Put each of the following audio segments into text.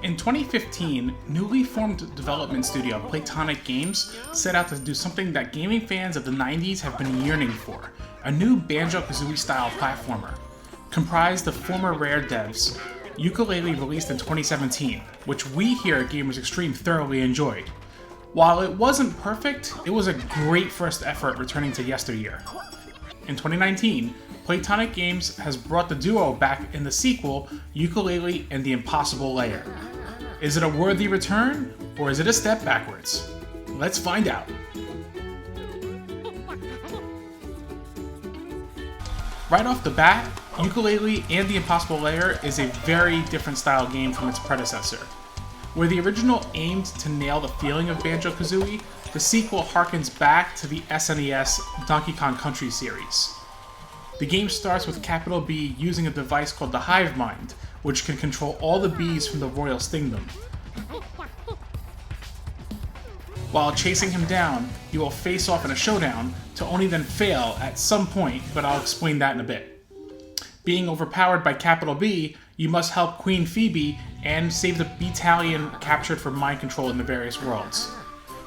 In 2015, newly formed development studio Playtonic Games set out to do something that gaming fans of the 90s have been yearning for, a new Banjo-Kazooie style platformer. Comprised of former Rare devs, Yooka-Laylee released in 2017, which we here at Gamers Xtreme thoroughly enjoyed. While it wasn't perfect, it was a great first effort returning to yesteryear. In 2019, Playtonic Games has brought the duo back in the sequel, Yooka-Laylee and the Impossible Lair. Is it a worthy return, or is it a step backwards? Let's find out. Right off the bat, Yooka-Laylee and the Impossible Lair is a very different style game from its predecessor. Where the original aimed to nail the feeling of Banjo-Kazooie, the sequel harkens back to the SNES Donkey Kong Country series. The game starts with Capital B using a device called the Hive Mind, which can control all the bees from the royal stingdom. While chasing him down, you will face off in a showdown to only then fail at some point, but I'll explain that in a bit. Being overpowered by Capital B, you must help Queen Phoebe and save the battalion captured for mind control in the various worlds.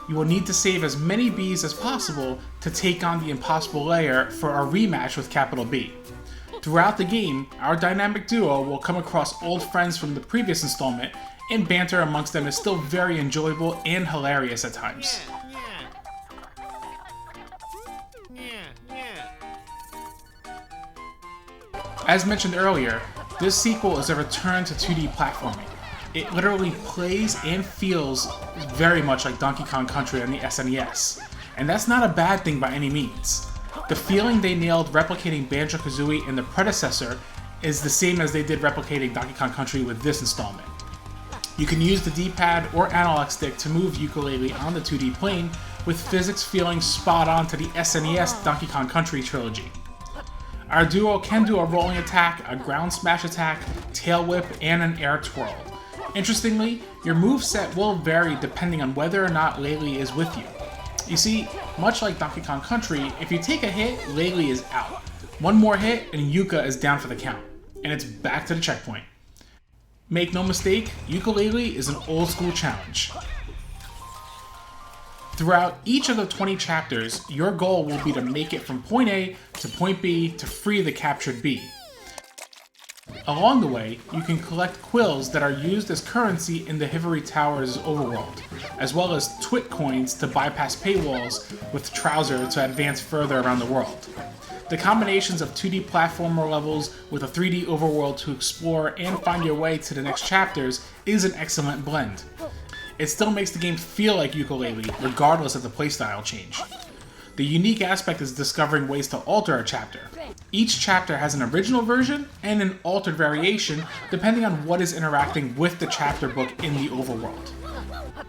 You will need to save as many bees as possible to take on the Impossible Lair for a rematch with Capital B. Throughout the game, our dynamic duo will come across old friends from the previous installment, and banter amongst them is still very enjoyable and hilarious at times. As mentioned earlier, this sequel is a return to 2D platforming. It literally plays and feels very much like Donkey Kong Country on the SNES, and that's not a bad thing by any means. The feeling they nailed replicating Banjo-Kazooie in the predecessor is the same as they did replicating Donkey Kong Country with this installment. You can use the D-pad or analog stick to move Yooka-Laylee on the 2D plane, with physics feeling spot on to the SNES Donkey Kong Country trilogy. Our duo can do a rolling attack, a ground smash attack, tail whip, and an air twirl. Interestingly, your moveset will vary depending on whether or not Laylee is with you. You see, much like Donkey Kong Country, if you take a hit, Laylee is out. One more hit and Yooka is down for the count, and it's back to the checkpoint. Make no mistake, Yooka-Laylee is an old school challenge. Throughout each of the 20 chapters, your goal will be to make it from point A to point B to free the captured bee. Along the way, you can collect quills that are used as currency in the Hivory Tower's overworld, as well as twit coins to bypass paywalls with Trouser to advance further around the world. The combinations of 2D platformer levels with a 3D overworld to explore and find your way to the next chapters is an excellent blend. It still makes the game feel like Yooka-Laylee, regardless of the playstyle change. The unique aspect is discovering ways to alter a chapter. Each chapter has an original version and an altered variation depending on what is interacting with the chapter book in the overworld.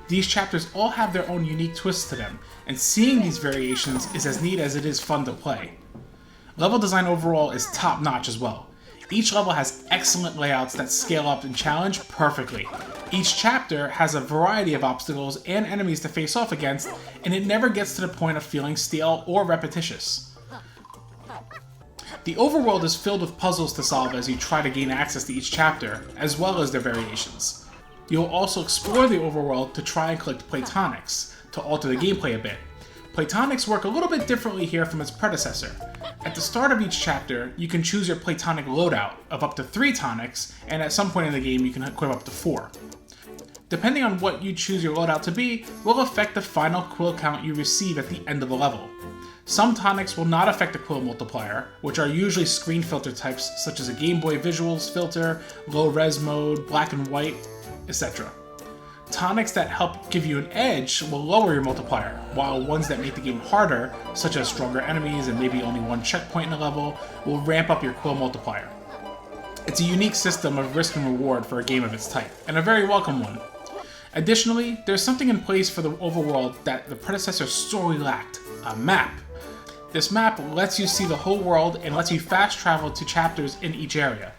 These chapters all have their own unique twists to them, and seeing these variations is as neat as it is fun to play. Level design overall is top notch as well. Each level has excellent layouts that scale up and challenge perfectly. Each chapter has a variety of obstacles and enemies to face off against, and it never gets to the point of feeling stale or repetitious. The overworld is filled with puzzles to solve as you try to gain access to each chapter, as well as their variations. You'll also explore the overworld to try and collect Playtonics, to alter the gameplay a bit. Playtonics work a little bit differently here from its predecessor. At the start of each chapter, you can choose your Playtonic loadout of up to 3 tonics, and at some point in the game you can equip up to 4. Depending on what you choose your loadout to be, will affect the final quill count you receive at the end of the level. Some tonics will not affect the quill multiplier, which are usually screen filter types such as a Game Boy Visuals filter, low res mode, black and white, etc. Tonics that help give you an edge will lower your multiplier, while ones that make the game harder, such as stronger enemies and maybe only one checkpoint in a level, will ramp up your quill multiplier. It's a unique system of risk and reward for a game of its type, and a very welcome one. Additionally, there's something in place for the overworld that the predecessor sorely lacked: a map. This map lets you see the whole world and lets you fast travel to chapters in each area.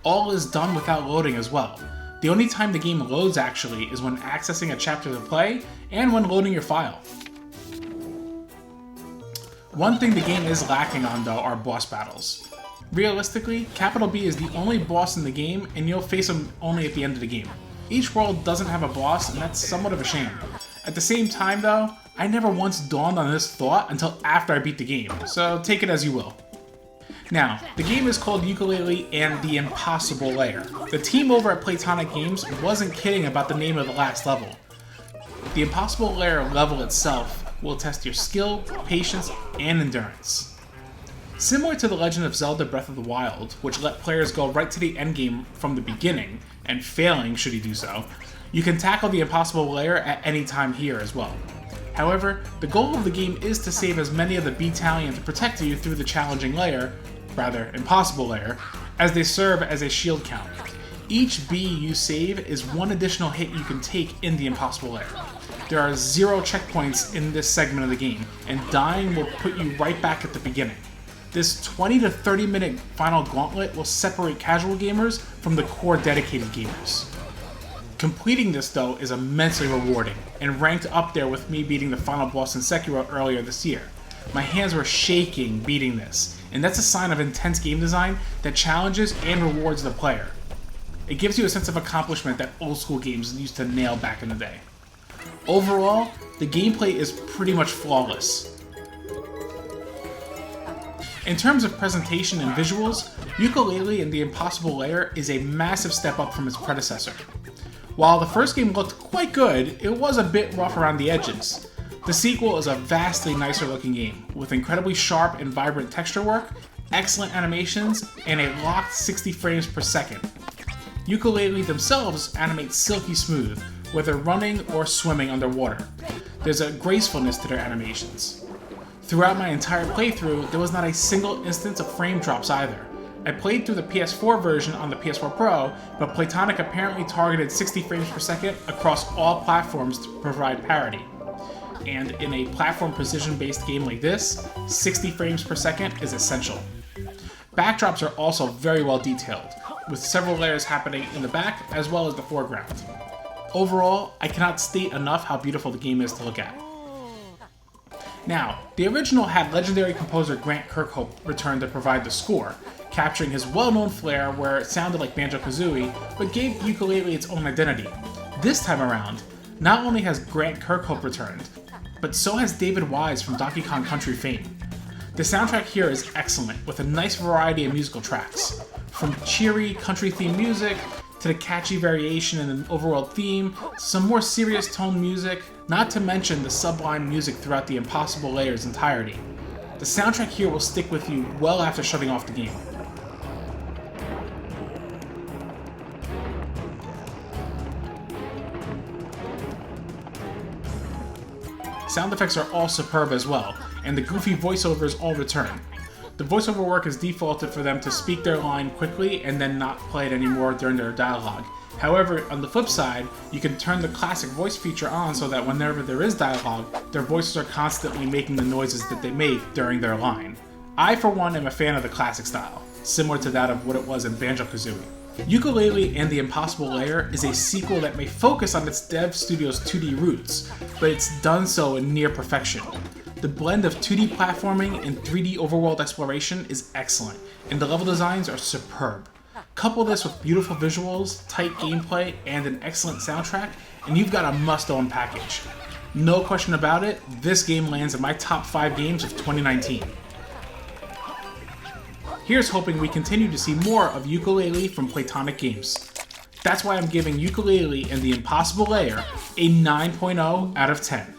All is done without loading as well. The only time the game loads actually is when accessing a chapter to play and when loading your file. One thing the game is lacking on though are boss battles. Realistically, Capital B is the only boss in the game and you'll face him only at the end of the game. Each world doesn't have a boss, and that's somewhat of a shame. At the same time though, I never once dawned on this thought until after I beat the game, so take it as you will. Now, the game is called Yooka-Laylee and the Impossible Lair. The team over at Playtonic Games wasn't kidding about the name of the last level. The Impossible Lair level itself will test your skill, patience, and endurance. Similar to The Legend of Zelda Breath of the Wild, which let players go right to the endgame from the beginning, and failing should you do so, you can tackle the Impossible Lair at any time here as well. However, the goal of the game is to save as many of the B-Tallion to protect you through the challenging lair, rather, Impossible Lair, as they serve as a shield count. Each B you save is one additional hit you can take in the Impossible Lair. There are 0 checkpoints in this segment of the game, and dying will put you right back at the beginning. This 20 to 30 minute final gauntlet will separate casual gamers from the core dedicated gamers. Completing this though is immensely rewarding, and ranked up there with me beating the final boss in Sekiro earlier this year. My hands were shaking beating this, and that's a sign of intense game design that challenges and rewards the player. It gives you a sense of accomplishment that old school games used to nail back in the day. Overall, the gameplay is pretty much flawless. In terms of presentation and visuals, Yooka-Laylee and the Impossible Lair is a massive step up from its predecessor. While the first game looked quite good, it was a bit rough around the edges. The sequel is a vastly nicer looking game, with incredibly sharp and vibrant texture work, excellent animations, and a locked 60 frames per second. Yooka-Laylee themselves animate silky smooth, whether running or swimming underwater. There's a gracefulness to their animations. Throughout my entire playthrough, there was not a single instance of frame drops either. I played through the PS4 version on the PS4 Pro, but Playtonic apparently targeted 60 frames per second across all platforms to provide parity. And in a platform precision-based game like this, 60 frames per second is essential. Backdrops are also very well detailed, with several layers happening in the back as well as the foreground. Overall, I cannot state enough how beautiful the game is to look at. Now, the original had legendary composer Grant Kirkhope return to provide the score, capturing his well-known flair where it sounded like Banjo-Kazooie, but gave Yooka-Laylee its own identity. This time around, not only has Grant Kirkhope returned, but so has David Wise from Donkey Kong Country fame. The soundtrack here is excellent, with a nice variety of musical tracks, from cheery country-themed music to the catchy variation in the overworld theme, some more serious tone music, not to mention the sublime music throughout the Impossible Lair's entirety. The soundtrack here will stick with you well after shutting off the game. Sound effects are all superb as well, and the goofy voiceovers all return. The voiceover work is defaulted for them to speak their line quickly and then not play it anymore during their dialogue. However, on the flip side, you can turn the classic voice feature on so that whenever there is dialogue, their voices are constantly making the noises that they make during their line. I, for one, am a fan of the classic style, similar to that of what it was in Banjo-Kazooie. Yooka-Laylee and the Impossible Lair is a sequel that may focus on its dev studio's 2D roots, but it's done so in near perfection. The blend of 2D platforming and 3D overworld exploration is excellent, and the level designs are superb. Couple this with beautiful visuals, tight gameplay, and an excellent soundtrack, and you've got a must-own package. No question about it, this game lands in my top 5 games of 2019. Here's hoping we continue to see more of Yooka-Laylee from Playtonic Games. That's why I'm giving Yooka-Laylee and the Impossible Lair a 9.0 out of 10.